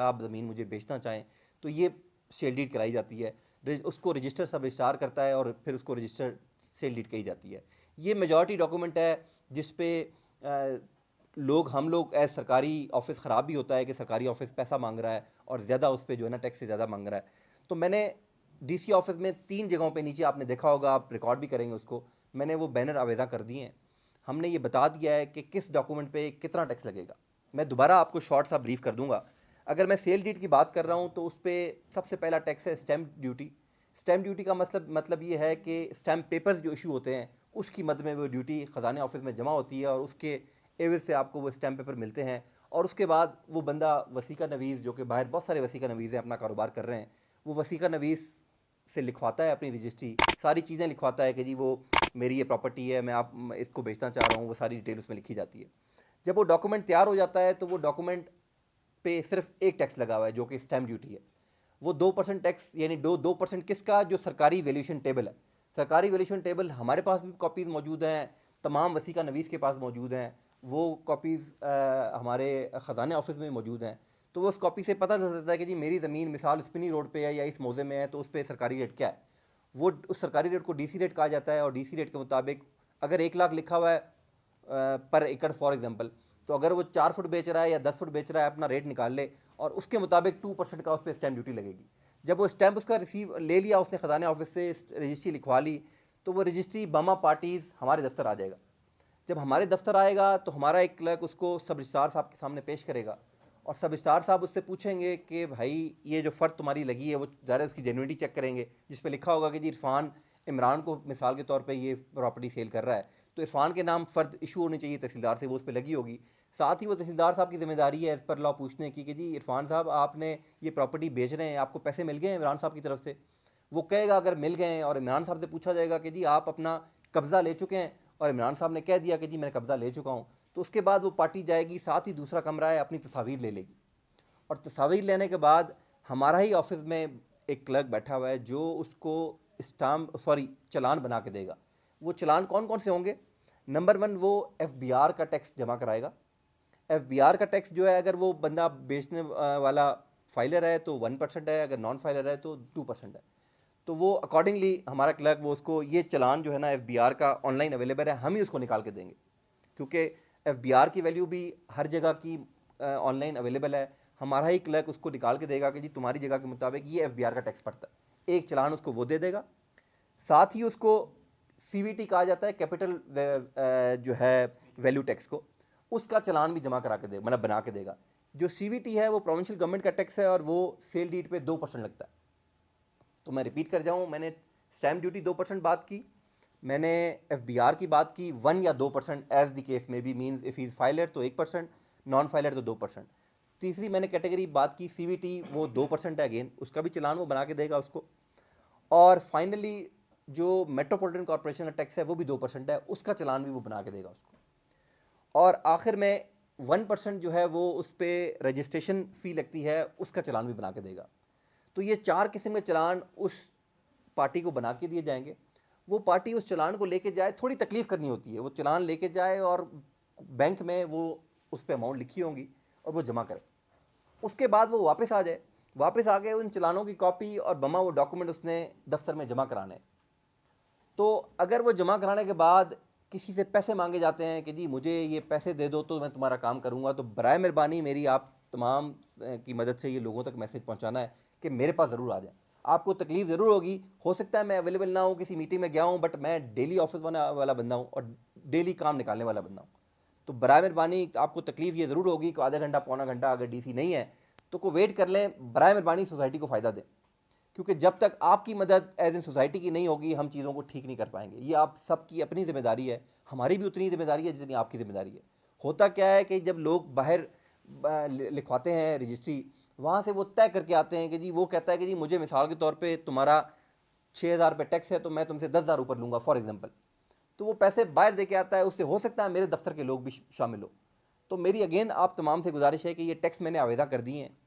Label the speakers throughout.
Speaker 1: आप ज़मीन मुझे बेचना चाहें तो ये सेल डीड कराई जाती है, उसको रजिस्टर सब रजिस्ट्रार करता है और फिर उसको रजिस्टर सेल डीड कही जाती है। ये मेजॉरिटी डॉक्यूमेंट है जिस पे हम लोग एज सरकारी ऑफिस ख़राब भी होता है कि सरकारी ऑफिस पैसा मांग रहा है और ज़्यादा उस पर जो है ना टैक्स से ज़्यादा मांग रहा है। तो मैंने डीसी ऑफिस में 3 जगहों पे नीचे आपने देखा होगा, आप रिकॉर्ड भी करेंगे उसको, मैंने वो बैनर आवेदा कर दिए हैं। हमने ये बता दिया है कि किस डॉक्यूमेंट पे कितना टैक्स लगेगा। मैं दोबारा आपको शॉर्ट सा ब्रीफ कर दूंगा। अगर मैं सेल डीड की बात कर रहा हूँ तो उस पर सबसे पहला टैक्स है स्टैम्प ड्यूटी। स्टैम्प ड्यूटी का मतलब ये है कि स्टैम्प पेपर्स जो इशू होते हैं उसकी मद में वो ड्यूटी ख़जाने ऑफिस में जमा होती है और उसके एवज से आपको वो स्टैम्प पेपर मिलते हैं। और उसके बाद वो बंदा वसीका नवीज़, जो कि बाहर बहुत सारे वसीका नवीज़ हैं अपना कारोबार कर रहे हैं, वो वसीका नवीज़ से लिखवाता है अपनी रजिस्ट्री, सारी चीज़ें लिखवाता है कि जी वो मेरी ये प्रॉपर्टी है, मैं इसको बेचना चाह रहा हूँ, वो सारी डिटेल उसमें लिखी जाती है। जब वो डॉक्यूमेंट तैयार हो जाता है तो वो डॉक्यूमेंट पे सिर्फ एक टैक्स लगा हुआ है जो कि स्टैम्प ड्यूटी है। वो 2% टैक्स, यानी 2% किसका, जो सरकारी वैल्यूएशन टेबल है। सरकारी वैल्यूएशन टेबल हमारे पास भी कॉपीज़ मौजूद हैं, तमाम वसीका नवीस के पास मौजूद हैं, वो कॉपीज़ हमारे ख़जाने ऑफिस में मौजूद हैं। तो वो उस कॉपी से पता चल सकता है कि जी मेरी ज़मीन मिसाल स्पिनी रोड पे है या इस मौज़े में है तो उस पर सरकारी रेट क्या है। वो उस सरकारी रेट को डीसी रेट कहा जाता है और डीसी रेट के मुताबिक अगर 1 लाख लिखा हुआ है पर एकड़ फॉर एग्जांपल, तो अगर वो 4 फुट बेच रहा है या 10 फुट बेच रहा है अपना रेट निकाल ले और उसके मुताबिक 2% का उस पर स्टैम्प ड्यूटी लगेगी। जब वो स्टैम्प उसका रिसीव ले लिया उसने ख़जाने ऑफिस से, रजिस्ट्री लिखवा ली, तो वो रजिस्ट्री बमा पार्टीज़ हमारे दफ्तर आ जाएगा। जब हमारे दफ्तर आएगा तो हमारा एक क्लर्क उसको सब रजिस्ट्रार साहब के सामने पेश करेगा और सब रजिस्ट्रार साहब उससे पूछेंगे कि भाई ये जो फ़र्द तुम्हारी लगी है वो ज़रा उसकी जेन्युइनिटी चेक करेंगे, जिस पे लिखा होगा कि जी इरफान इमरान को मिसाल के तौर पे ये प्रॉपर्टी सेल कर रहा है, तो इरफान के नाम फ़र्द इशू होनी चाहिए तहसीलदार से, वो उस पर लगी होगी। साथ ही वो तहसीलदार साहब की जिम्मेदारी है एज़ पर लॉ पूछने की कि जी इरफान साहब आपने ये प्रॉपर्टी बेच रहे हैं, आपको पैसे मिल गए हैं इमरान साहब की तरफ से। वो कहेगा अगर मिल गए हैं और इमरान साहब से पूछा जाएगा कि जी आप अपना कब्ज़ा ले चुके हैं और इमरान साहब ने कह दिया कि जी मैंने कब्ज़ा ले चुका हूँ, तो उसके बाद वो पार्टी जाएगी, साथ ही दूसरा कमरा है अपनी तस्वीर ले लेगी और तस्वीर लेने के बाद हमारा ही ऑफिस में एक क्लर्क बैठा हुआ है जो उसको स्टाम्प चलान बना के देगा। वो चलान कौन कौन से होंगे? नंबर 1, वो FBR का टैक्स जमा कराएगा। FBR का टैक्स जो है, अगर वो बंदा बेचने वाला फाइलर है तो 1% है, अगर नॉन फाइलर है तो 2% है। तो वो अकॉर्डिंगली हमारा क्लर्क वो उसको ये चलान जो है ना FBR का ऑनलाइन अवेलेबल है, हम ही उसको निकाल के देंगे, क्योंकि FBR की वैल्यू भी हर जगह की ऑनलाइन अवेलेबल है। हमारा ही क्लर्क उसको निकाल के देगा कि जी तुम्हारी जगह के मुताबिक ये FBR का टैक्स पड़ता है, एक चलान उसको वो दे देगा। साथ ही उसको CVT कहा जाता है, कैपिटल जो है वैल्यू टैक्स को, उसका चलान भी जमा करा के देगा, मतलब बना के देगा। जो CVT है वो प्रोविंशियल गवर्नमेंट का टैक्स है और वो सेल डीड पे 2% लगता है। तो मैं रिपीट कर जाऊँ, मैंने स्टैम्प ड्यूटी 2% बात की, मैंने FBR की बात की 1 या 2% एज द केस में भी, मीन्स इफ़ इज़ फाइलर तो 1%, नॉन फाइलर तो 2%। तीसरी मैंने कैटेगरी बात की CVT, वो 2% है, अगेन उसका भी चलान वो बना के देगा उसको। और फाइनली जो मेट्रोपॉलिटन कॉरपोरेशन का टैक्स है वो भी 2% है, उसका चलान भी वो बना के देगा उसको। और आखिर में 1% जो है वो उस पर रजिस्ट्रेशन फ़ी लगती है, उसका चलान भी बना के देगा। तो ये 4 किस्म के चलान उस पार्टी को बना के दिए जाएंगे। वो पार्टी उस चलान को लेके जाए, थोड़ी तकलीफ़ करनी होती है, वो चलान लेके जाए और बैंक में वो उस पर अमाउंट लिखी होंगी और वो जमा करे। उसके बाद वो वापस आ जाए, वापस आ गए उन चलानों की कॉपी और बमा वो डॉक्यूमेंट उसने दफ्तर में जमा कराने। तो अगर वो जमा कराने के बाद किसी से पैसे मांगे जाते हैं कि जी मुझे ये पैसे दे दो तो मैं तुम्हारा काम करूँगा, तो बराए मेहरबानी मेरी आप तमाम की मदद से ये लोगों तक मैसेज पहुँचाना है कि मेरे पास ज़रूर आ जाए। आपको तकलीफ़ ज़रूर होगी, हो सकता है मैं अवेलेबल ना हूँ, किसी मीटिंग में गया हूँ, बट मैं डेली ऑफिस वाला बंदा हूँ और डेली काम निकालने वाला बंदा हूँ। तो बराए मेहरबानी आपको तकलीफ़ ये ज़रूर होगी कि आधा घंटा पौना घंटा अगर DC नहीं है तो को वेट कर लें, बराए मेहरबानी सोसाइटी को फ़ायदा दें, क्योंकि जब तक आपकी मदद एज इन सोसाइटी की नहीं होगी हम चीज़ों को ठीक नहीं कर पाएंगे। ये आप सबकी अपनी जिम्मेदारी है, हमारी भी उतनी जिम्मेदारी है जितनी आपकी जिम्मेदारी है। होता क्या है कि जब लोग बाहर लिखवाते हैं रजिस्ट्री, वहाँ से वो तय करके आते हैं कि जी वो कहता है कि जी मुझे मिसाल के तौर पे तुम्हारा 6,000 रुपये टैक्स है तो मैं तुमसे 10,000 ऊपर लूँगा फॉर एग्जांपल। तो वो पैसे बाहर दे के आता है, उससे हो सकता है मेरे दफ्तर के लोग भी शामिल हो। तो मेरी अगेन आप तमाम से गुजारिश है कि ये टैक्स मैंने आवेदा कर दिए हैं।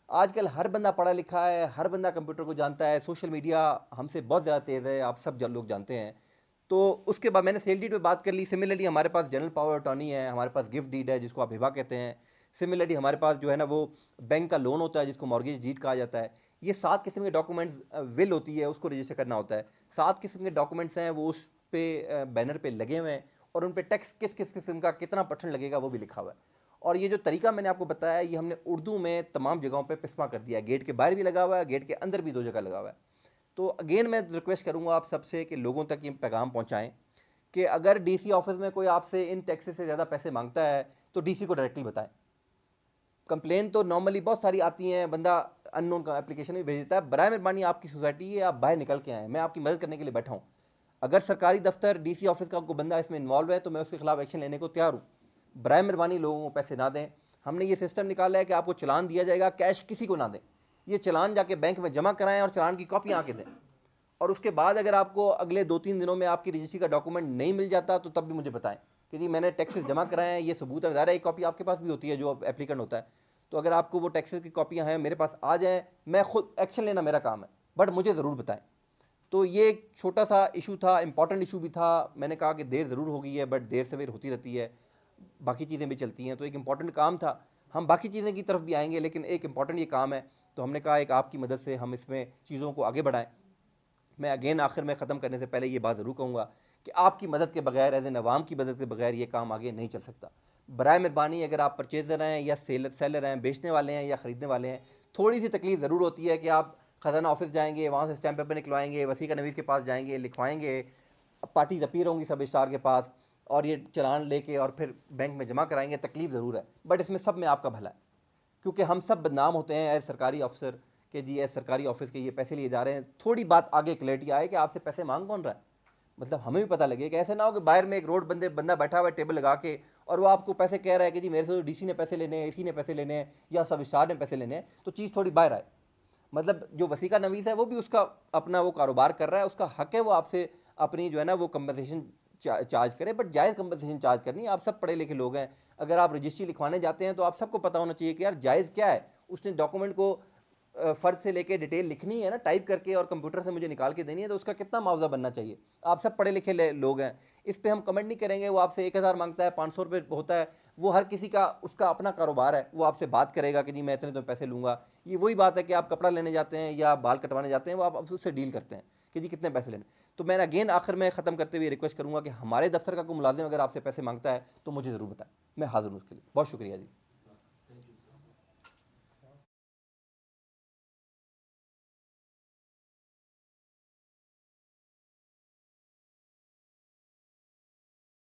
Speaker 1: आजकल हर बंदा पढ़ा लिखा है, हर बंदा कंप्यूटर को जानता है, सोशल मीडिया हमसे बहुत ज़्यादा तेज़ है, आप सब लोग जानते हैं। तो उसके बाद मैंने सेल डीड पे बात कर ली। सिमिलरली हमारे पास जनरल पावर अटॉर्नी है, हमारे पास गिफ्ट डीड है जिसको आप हिबा कहते हैं। सिमिलरली हमारे पास जो है ना वो बैंक का लोन होता है जिसको मॉर्गेज डीड कहा जाता है। ये 7 किस्म के डॉक्यूमेंट्स, विल होती है उसको रजिस्टर करना होता है। 7 किस्म के डॉक्यूमेंट्स हैं वो उस पे बैनर पे लगे हुए हैं और उन पे टैक्स किस किस किस्म का कितना % लगेगा वो भी लिखा हुआ है। और ये जो तरीका मैंने आपको बताया ये हमने उर्दू में तमाम जगहों पे पिस्मा कर दिया है। गेट के बाहर भी लगा हुआ है, गेट के अंदर भी 2 जगह लगा हुआ है। तो अगेन मैं रिक्वेस्ट करूंगा आप सबसे कि लोगों तक ये पैगाम पहुंचाएं कि अगर डीसी ऑफिस में कोई आपसे इन टैक्सेस से ज़्यादा पैसे मांगता है तो डीसी को डायरेक्टली बताएं। कंप्लेन तो नॉर्मली बहुत सारी आती हैं, बंदा अननोन का एप्लीकेशन भी भेज देता है। बराए मेहरबानी आपकी सोसाइटी है, आप बाहर निकल के आएँ, मैं आपकी मदद करने के लिए बैठा हूँ। अगर सरकारी दफ्तर डीसी ऑफिस का कोई बंदा इसमें इन्वॉल्व है तो मैं उसके खिलाफ एक्शन लेने को तैयार हूँ। बराए मेहरबानी लोगों को पैसे ना दें। हमने ये सिस्टम निकाला है कि आपको चलान दिया जाएगा, कैश किसी को ना दें। ये चलान जाके बैंक में जमा कराएं और चलान की कॉपी आके दें। और उसके बाद अगर आपको अगले 2-3 दिनों में आपकी रजिस्ट्री का डॉक्यूमेंट नहीं मिल जाता तो तब भी मुझे बताएं कि जी मैंने टैक्सेस जमा कराए हैं, ये सबूत है। ज़ाहिर है एक कॉपी आपके पास भी होती है जो एप्लीकेंट होता है। तो अगर आपको वो टैक्सेस की कॉपियाँ हैं मेरे पास आ जाएँ, मैं खुद एक्शन लेना मेरा काम है, बट मुझे ज़रूर बताएं। तो ये एक छोटा सा इशू था, इंपॉर्टेंट इशू भी था। मैंने कहा कि देर ज़रूर हो गई है बट देर सवेर होती रहती है, बाकी चीज़ें भी चलती हैं। तो एक इंपॉर्टेंट काम था, हम बाकी चीज़ें की तरफ भी आएंगे लेकिन एक इंपॉर्टेंट ये काम है तो हमने कहा एक आपकी मदद से हम इसमें चीज़ों को आगे बढ़ाएं। मैं अगेन आखिर में ख़त्म करने से पहले ये बात ज़रूर कहूँगा कि आपकी मदद के बगैर, एज एन अवाम की मदद के बगैर ये काम आगे नहीं चल सकता। बराए मेहरबानी अगर आप परचेज़र हैं या सेलर हैं, बेचने वाले हैं या ख़रीदने वाले हैं, थोड़ी सी तकलीफ़ ज़रूर होती है कि आप ख़जाना ऑफिस जाएंगे, वहाँ से स्टैम्प पेपर निकलवाएंगे, वसीका नवीस के पास जाएंगे, लिखवाएंगे, पार्टीज अपीयर होंगी सब रजिस्ट्रार के पास और ये चलान लेके और फिर बैंक में जमा कराएंगे। तकलीफ़ ज़रूर है बट इसमें सब में आपका भला है, क्योंकि हम सब बदनाम होते हैं एज सरकारी अफसर कि जी एज सरकारी ऑफिस के ये पैसे लिए जा रहे हैं। थोड़ी बात आगे क्लैरिटी आए कि आपसे पैसे मांग कौन रहा है, मतलब हमें भी पता लगे कि ऐसे ना हो कि बाहर में एक रोड बंदा बैठा हुआ है टेबल लगा के और वो आपको पैसे कह रहा है कि जी मेरे से तो डीसी ने पैसे लेने हैं, इसी ने पैसे लेने हैं या सब स्टार ने पैसे लेने हैं। तो चीज़ थोड़ी बाहर आए, मतलब जो वसीका नवीस है वो भी उसका अपना वो कारोबार कर रहा है, उसका हक है वो आपसे अपनी जो है ना वो कंपनसेशन चार्ज करे, बट जायज़ कंपनसेशन चार्ज करनी है। आप सब पढ़े लिखे लोग हैं, अगर आप रजिस्ट्री लिखवाने जाते हैं तो आप सबको पता होना चाहिए कि यार जायज़ क्या है। उसने डॉक्यूमेंट को फ़र्द से लेके डिटेल लिखनी है ना, टाइप करके और कंप्यूटर से मुझे निकाल के देनी है, तो उसका कितना मुआवजा बनना चाहिए। आप सब पढ़े लिखे लोग हैं, इस पे हम कमेंट नहीं करेंगे। वो आपसे 1000 मांगता है, 500 रुपये होता है, वो हर किसी का उसका अपना कारोबार है, वो आपसे बात करेगा कि जी मैं इतने तो पैसे लूँगा। ये वही बात है कि आप कपड़ा लेने जाते हैं या बाल कटवाने जाते हैं, वो आप उससे डील करते हैं कि जी कितने पैसे लेने। तो मैं अगेन आखिर में ख़त्म करते हुए रिक्वेस्ट करूँगा कि हमारे दफ्तर का कोई मुलाजिम अगर आपसे पैसे मांगता है तो मुझे ज़रूर बताएं, मैं हाज़िर हूँ उसके लिए। बहुत शुक्रिया जी।